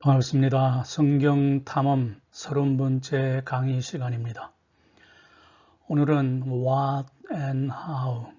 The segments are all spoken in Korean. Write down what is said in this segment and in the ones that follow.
반갑습니다. 성경 탐험 30번째 강의 시간입니다. 오늘은 What and How,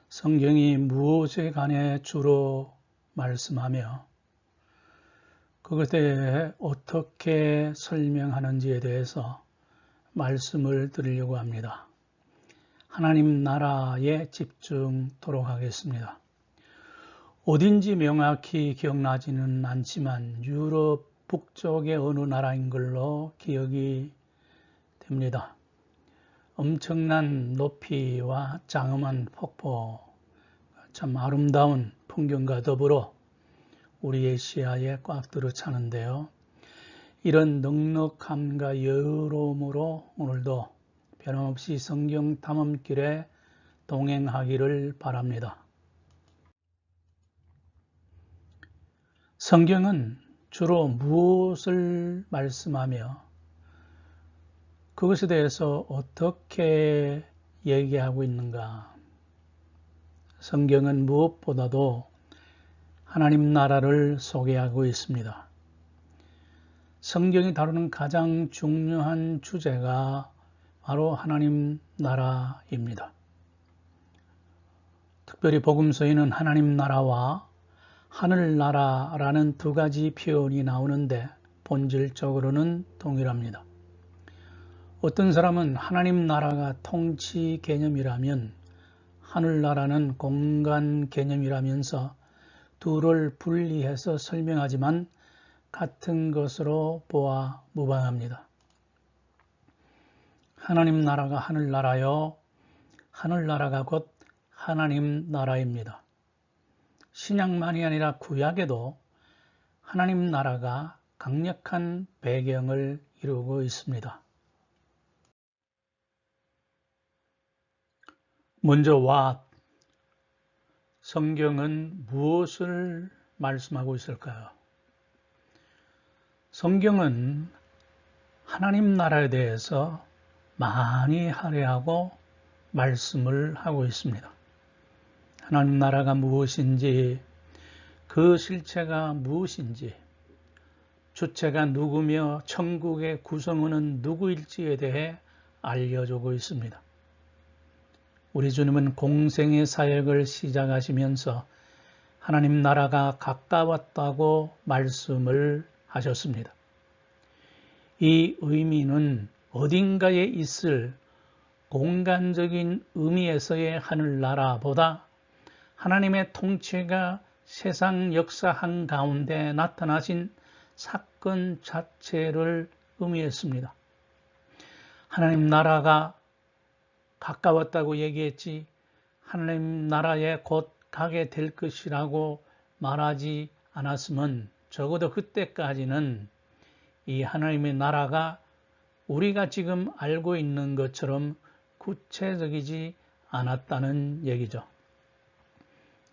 성경이 무엇에 관해 주로 말씀하며 그것에 어떻게 설명하는지에 대해서 말씀을 드리려고 합니다. 하나님 나라에 집중토록 하겠습니다. 어딘지 명확히 기억나지는 않지만 유럽 북쪽의 어느 나라인 걸로 기억이 됩니다. 엄청난 높이와 장엄한 폭포, 참 아름다운 풍경과 더불어 우리의 시야에 꽉 들어차는데요. 이런 넉넉함과 여유로움으로 오늘도 변함없이 성경 탐험길에 동행하기를 바랍니다. 성경은 주로 무엇을 말씀하며 그것에 대해서 어떻게 얘기하고 있는가? 성경은 무엇보다도 하나님 나라를 소개하고 있습니다. 성경이 다루는 가장 중요한 주제가 바로 하나님 나라입니다. 특별히 복음서에는 하나님 나라와 하늘나라라는 두 가지 표현이 나오는데 본질적으로는 동일합니다. 어떤 사람은 하나님 나라가 통치 개념이라면 하늘나라는 공간 개념이라면서 둘을 분리해서 설명하지만 같은 것으로 보아 무방합니다. 하나님 나라가 하늘나라요, 하늘나라가 곧 하나님 나라입니다. 신약만이 아니라 구약에도 하나님 나라가 강력한 배경을 이루고 있습니다. 먼저 What, 성경은 무엇을 말씀하고 있을까요? 성경은 하나님 나라에 대해서 많이 할애하고 말씀을 하고 있습니다. 하나님 나라가 무엇인지, 그 실체가 무엇인지, 주체가 누구며 천국의 구성원은 누구일지에 대해 알려주고 있습니다. 우리 주님은 공생의 사역을 시작하시면서 하나님 나라가 가까웠다고 말씀을 하셨습니다. 이 의미는 어딘가에 있을 공간적인 의미에서의 하늘나라보다 하나님의 통치가 세상 역사 한가운데 나타나신 사건 자체를 의미했습니다. 하나님 나라가 가까웠다고 얘기했지 하나님 나라에 곧 가게 될 것이라고 말하지 않았으면 적어도 그때까지는 이 하나님의 나라가 우리가 지금 알고 있는 것처럼 구체적이지 않았다는 얘기죠.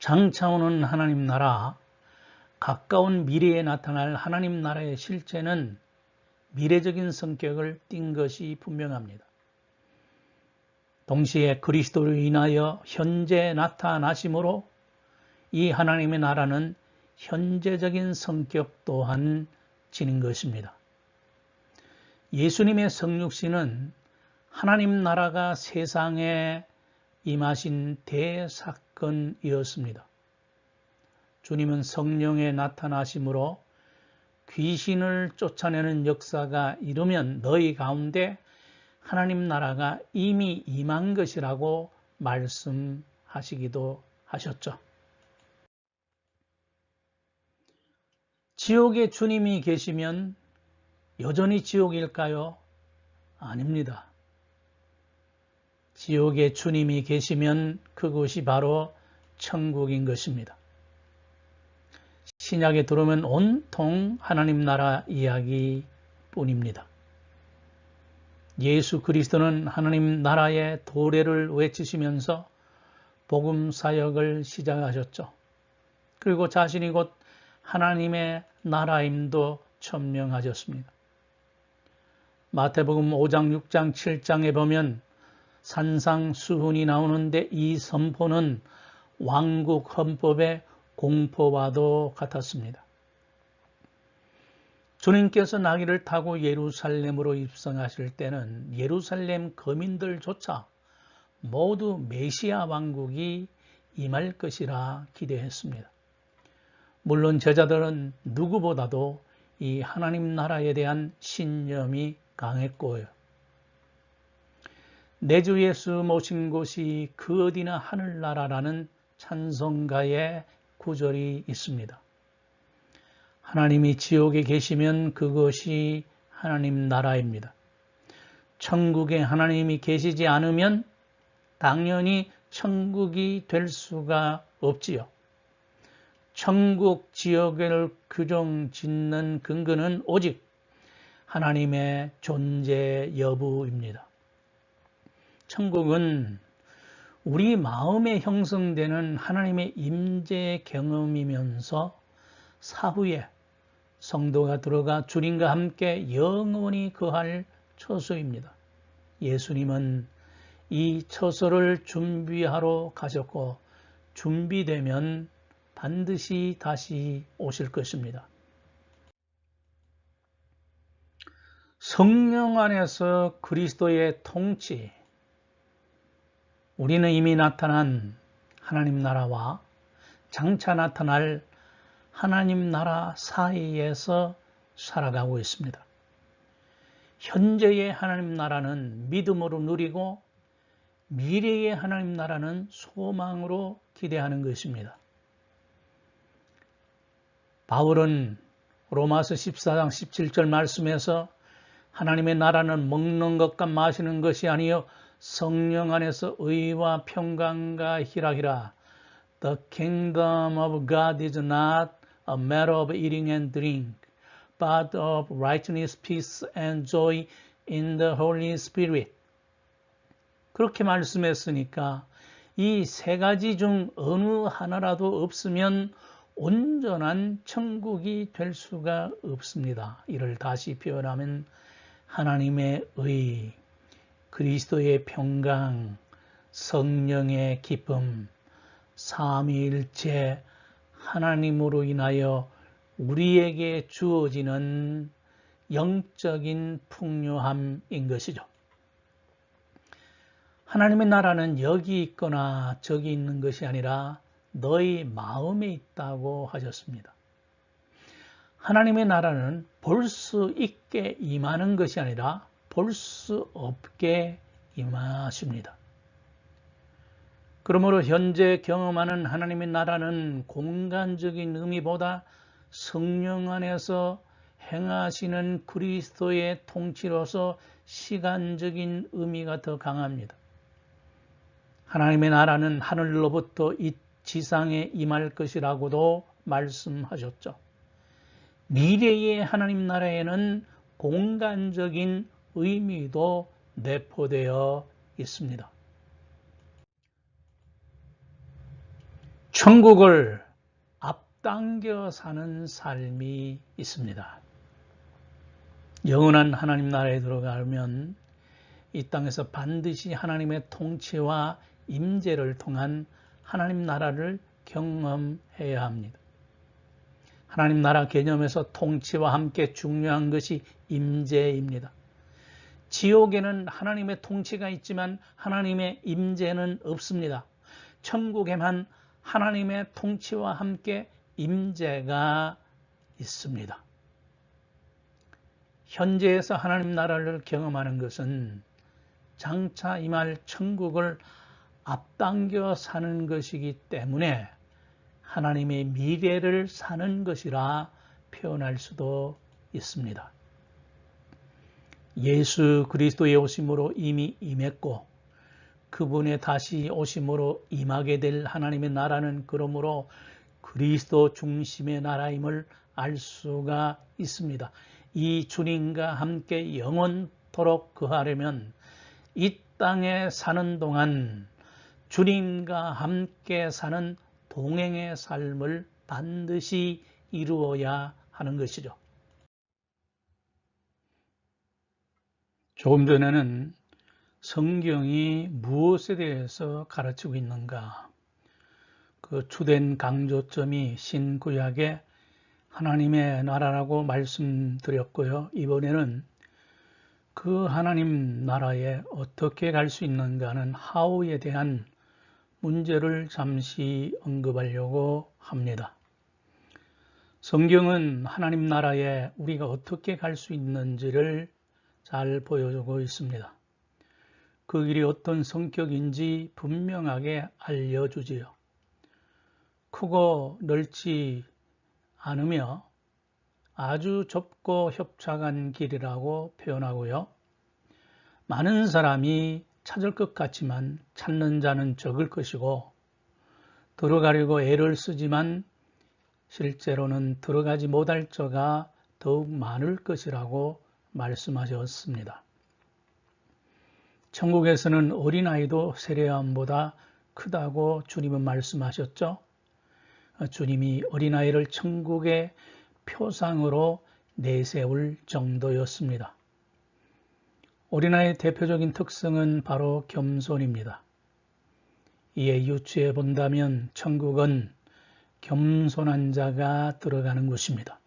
장차 오는 하나님 나라, 가까운 미래에 나타날 하나님 나라의 실체는 미래적인 성격을 띈 것이 분명합니다. 동시에 그리스도로 인하여 현재 나타나심으로 이 하나님의 나라는 현재적인 성격 또한 지닌 것입니다. 예수님의 성육신은 하나님 나라가 세상에 임하신 대사건이었습니다. 주님은 성령의 나타나심으로 귀신을 쫓아내는 역사가 이르면 너희 가운데 하나님 나라가 이미 임한 것이라고 말씀하시기도 하셨죠. 지옥에 주님이 계시면 여전히 지옥일까요? 아닙니다. 지옥에 주님이 계시면 그곳이 바로 천국인 것입니다. 신약에 들어오면 온통 하나님 나라 이야기뿐입니다. 예수 그리스도는 하나님 나라의 도래를 외치시면서 복음 사역을 시작하셨죠. 그리고 자신이 곧 하나님의 나라임도 천명하셨습니다. 마태복음 5장, 6장, 7장에 보면 산상수훈이 나오는데 이 선포는 왕국 헌법의 공포와도 같았습니다. 주님께서 나귀를 타고 예루살렘으로 입성하실 때는 예루살렘 거민들조차 모두 메시아 왕국이 임할 것이라 기대했습니다. 물론 제자들은 누구보다도 이 하나님 나라에 대한 신념이 강했고요. 내 주 예수 모신 곳이 그 어디나 하늘나라라는 찬송가의 구절이 있습니다. 하나님이 지옥에 계시면 그것이 하나님 나라입니다. 천국에 하나님이 계시지 않으면 당연히 천국이 될 수가 없지요. 천국 지옥을 규정짓는 근거는 오직 하나님의 존재 여부입니다. 천국은 우리 마음에 형성되는 하나님의 임재 경험이면서 사후에 성도가 들어가 주님과 함께 영원히 거할 처소입니다. 예수님은 이 처소를 준비하러 가셨고 준비되면 반드시 다시 오실 것입니다. 성령 안에서 그리스도의 통치, 우리는 이미 나타난 하나님 나라와 장차 나타날 하나님 나라 사이에서 살아가고 있습니다. 현재의 하나님 나라는 믿음으로 누리고 미래의 하나님 나라는 소망으로 기대하는 것입니다. 바울은 로마서 14장 17절 말씀에서 하나님의 나라는 먹는 것과 마시는 것이 아니요 성령 안에서 의와 평강과 희락이라. The kingdom of God is not a matter of eating and drink, but of righteousness, peace, and joy in the Holy Spirit. 그렇게 말씀했으니까 이 세 가지 중 어느 하나라도 없으면 온전한 천국이 될 수가 없습니다. 이를 다시 표현하면 하나님의 의, 그리스도의 평강, 성령의 기쁨, 삼위일체 하나님으로 인하여 우리에게 주어지는 영적인 풍요함인 것이죠. 하나님의 나라는 여기 있거나 저기 있는 것이 아니라 너희 마음에 있다고 하셨습니다. 하나님의 나라는 볼 수 있게 임하는 것이 아니라 볼 수 없게 임하십니다. 그러므로 현재 경험하는 하나님의 나라는 공간적인 의미보다 성령 안에서 행하시는 그리스도의 통치로서 시간적인 의미가 더 강합니다. 하나님의 나라는 하늘로부터 이 지상에 임할 것이라고도 말씀하셨죠. 미래의 하나님 나라에는 공간적인 의미도 내포되어 있습니다. 천국을 앞당겨 사는 삶이 있습니다. 영원한 하나님 나라에 들어가면 이 땅에서 반드시 하나님의 통치와 임재를 통한 하나님 나라를 경험해야 합니다. 하나님 나라 개념에서 통치와 함께 중요한 것이 임재입니다. 지옥에는 하나님의 통치가 있지만 하나님의 임재는 없습니다. 천국에만 하나님의 통치와 함께 임재가 있습니다. 현재에서 하나님 나라를 경험하는 것은 장차 임할 천국을 앞당겨 사는 것이기 때문에 하나님의 미래를 사는 것이라 표현할 수도 있습니다. 예수 그리스도의 오심으로 이미 임했고 그분의 다시 오심으로 임하게 될 하나님의 나라는 그러므로 그리스도 중심의 나라임을 알 수가 있습니다. 이 주님과 함께 영원토록 거하려면 이 땅에 사는 동안 주님과 함께 사는 동행의 삶을 반드시 이루어야 하는 것이죠. 조금 전에는 성경이 무엇에 대해서 가르치고 있는가, 그 주된 강조점이 신구약의 하나님의 나라라고 말씀드렸고요. 이번에는 그 하나님 나라에 어떻게 갈 수 있는가 하는 하우에 대한 문제를 잠시 언급하려고 합니다. 성경은 하나님 나라에 우리가 어떻게 갈 수 있는지를 잘 보여주고 있습니다. 그 길이 어떤 성격인지 분명하게 알려주지요. 크고 넓지 않으며 아주 좁고 협착한 길이라고 표현하고요. 많은 사람이 찾을 것 같지만 찾는 자는 적을 것이고 들어가려고 애를 쓰지만 실제로는 들어가지 못할 자가 더욱 많을 것이라고 말씀하셨습니다. 천국에서는 어린아이도 세례요한보다 크다고 주님은 말씀하셨죠. 주님이 어린아이를 천국의 표상으로 내세울 정도였습니다. 어린아이의 대표적인 특성은 바로 겸손입니다. 이에 유추해 본다면 천국은 겸손한 자가 들어가는 곳입니다.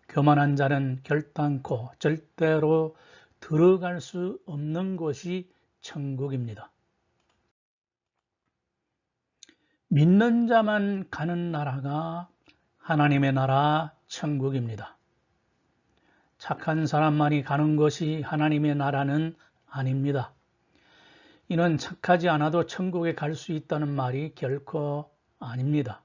교만한 자는 결단코 절대로 들어갈 수 없는 곳이 천국입니다. 믿는 자만 가는 나라가 하나님의 나라 천국입니다. 착한 사람만이 가는 것이 하나님의 나라는 아닙니다. 이는 착하지 않아도 천국에 갈 수 있다는 말이 결코 아닙니다.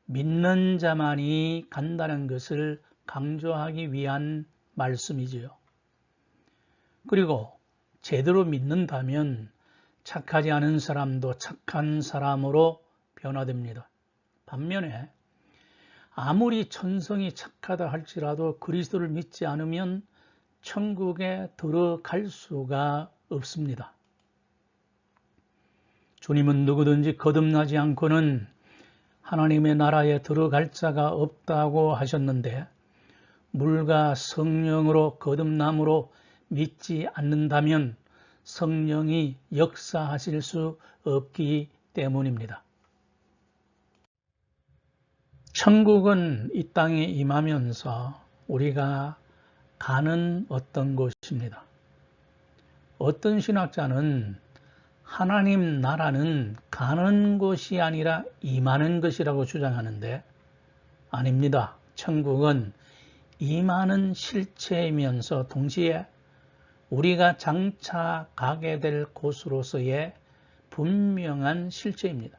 믿는 자만이 간다는 것을 강조하기 위한 말씀이지요. 그리고 제대로 믿는다면 착하지 않은 사람도 착한 사람으로 변화됩니다. 반면에 아무리 천성이 착하다 할지라도 그리스도를 믿지 않으면 천국에 들어갈 수가 없습니다. 주님은 누구든지 거듭나지 않고는 하나님의 나라에 들어갈 자가 없다고 하셨는데 물과 성령으로 거듭남으로 믿지 않는다면 성령이 역사하실 수 없기 때문입니다. 천국은 이 땅에 임하면서 우리가 가는 어떤 곳입니다. 어떤 신학자는 하나님 나라는 가는 곳이 아니라 임하는 것이라고 주장하는데 아닙니다. 천국은 임하는 실체이면서 동시에 우리가 장차 가게 될 곳으로서의 분명한 실체입니다.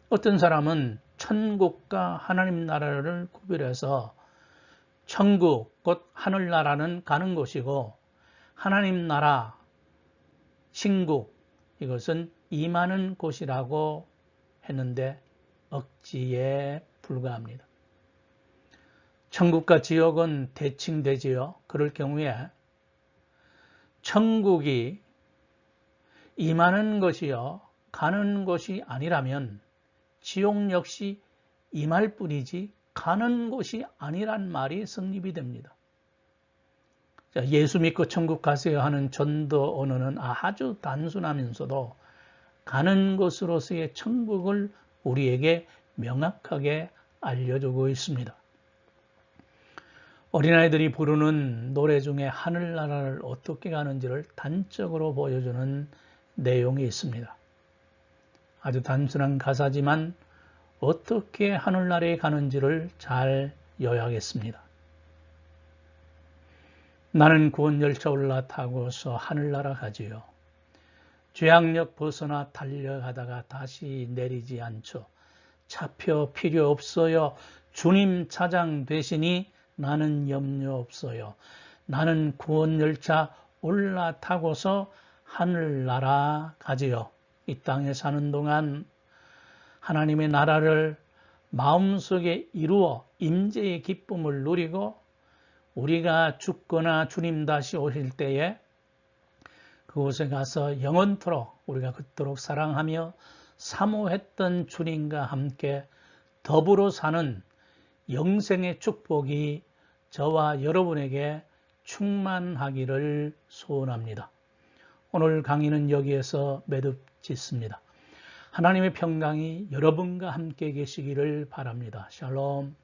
어떤 사람은 천국과 하나님 나라를 구별해서 천국, 곧 하늘나라는 가는 곳이고 하나님 나라, 신국, 이것은 임하는 곳이라고 했는데 억지에 불과합니다. 천국과 지옥은 대칭되지요. 그럴 경우에 천국이 임하는 것이요 가는 것이 아니라면 지옥 역시 임할 뿐이지 가는 곳이 아니란 말이 성립이 됩니다. 자, 예수 믿고 천국 가세요 하는 전도 언어는 아주 단순하면서도 가는 곳으로서의 천국을 우리에게 명확하게 알려주고 있습니다. 어린아이들이 부르는 노래 중에 하늘나라를 어떻게 가는지를 단적으로 보여주는 내용이 있습니다. 아주 단순한 가사지만 어떻게 하늘나라에 가는지를 잘 요약했습니다. 나는 구원열차 올라타고서 하늘나라 가지요. 죄악역 벗어나 달려가다가 다시 내리지 않죠. 차표 필요 없어요. 주님 차장 되시니 나는 염려 없어요. 나는 구원열차 올라타고서 하늘나라 가지요. 이 땅에 사는 동안 하나님의 나라를 마음속에 이루어 임재의 기쁨을 누리고 우리가 죽거나 주님 다시 오실 때에 그곳에 가서 영원토록 우리가 그토록 사랑하며 사모했던 주님과 함께 더불어 사는 영생의 축복이 저와 여러분에게 충만하기를 소원합니다. 오늘 강의는 여기에서 매듭 짓습니다. 하나님의 평강이 여러분과 함께 계시기를 바랍니다. 샬롬.